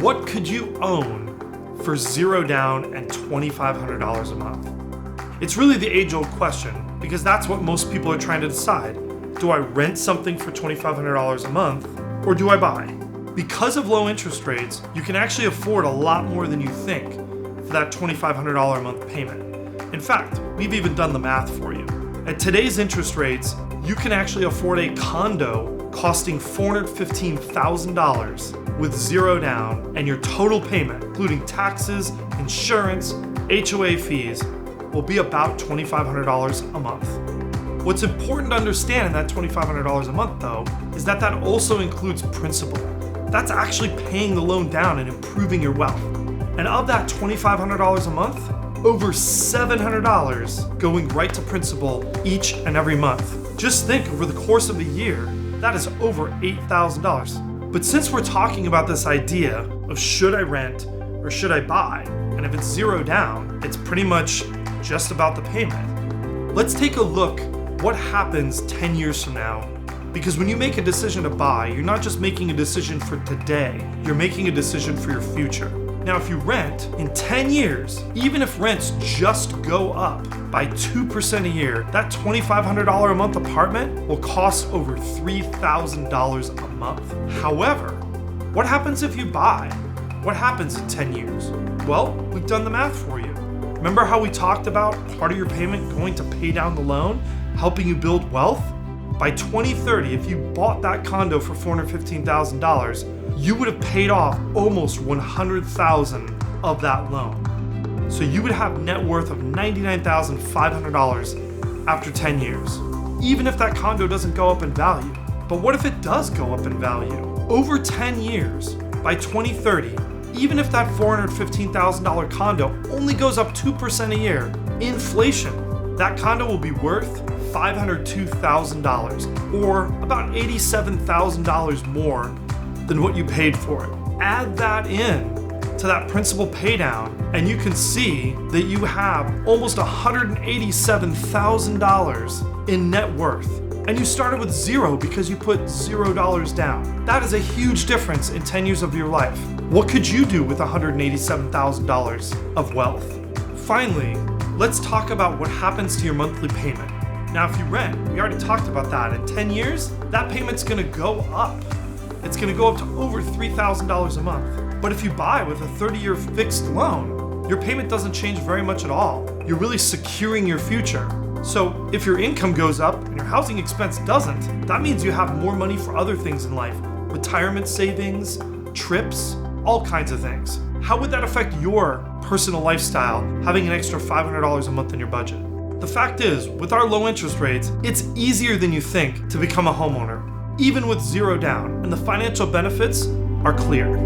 What could you own for $0 down and $2,500 a month? It's really the age-old question, because that's what most people are trying to decide. Do I rent something for $2,500 a month, or do I buy? Because of low interest rates, you can actually afford a lot more than you think for that $2,500 a month payment. In fact, we've even done the math for you. At today's interest rates, you can actually afford a condo costing $415,000 with $0 down, and your total payment, including taxes, insurance, HOA fees, will be about $2,500 a month. What's important to understand in that $2,500 a month, though, is that also includes principal. That's actually paying the loan down and improving your wealth. And of that $2,500 a month, over $700 going right to principal each and every month. Just think, over the course of a year, that is over $8,000. But since we're talking about this idea of should I rent or should I buy, and if it's $0 down, it's pretty much just about the payment. Let's take a look what happens 10 years from now. Because when you make a decision to buy, you're not just making a decision for today, you're making a decision for your future. Now, if you rent, in 10 years, even if rents just go up by 2% a year, that $2,500 a month apartment will cost over $3,000 a month. However, what happens if you buy? What happens in 10 years? Well, we've done the math for you. Remember how we talked about part of your payment going to pay down the loan, helping you build wealth? By 2030, if you bought that condo for $415,000, you would have paid off almost $100,000 of that loan. So you would have net worth of $99,500 after 10 years, even if that condo doesn't go up in value. But what if it does go up in value? Over 10 years, by 2030, even if that $415,000 condo only goes up 2% a year, inflation, that condo will be worth $502,000, or about $87,000 more than what you paid for it. Add that in to that principal pay down, and you can see that you have almost $187,000 in net worth. And you started with $0 because you put $0 down. That is a huge difference in 10 years of your life. What could you do with $187,000 of wealth? Finally, let's talk about what happens to your monthly payment. Now, if you rent, we already talked about that. In 10 years, that payment's gonna go up. It's gonna go up to over $3,000 a month. But if you buy with a 30-year fixed loan, your payment doesn't change very much at all. You're really securing your future. So if your income goes up and your housing expense doesn't, that means you have more money for other things in life. Retirement savings, trips, all kinds of things. How would that affect your personal lifestyle, having an extra $500 a month in your budget? The fact is, with our low interest rates, it's easier than you think to become a homeowner, even with $0 down, and the financial benefits are clear.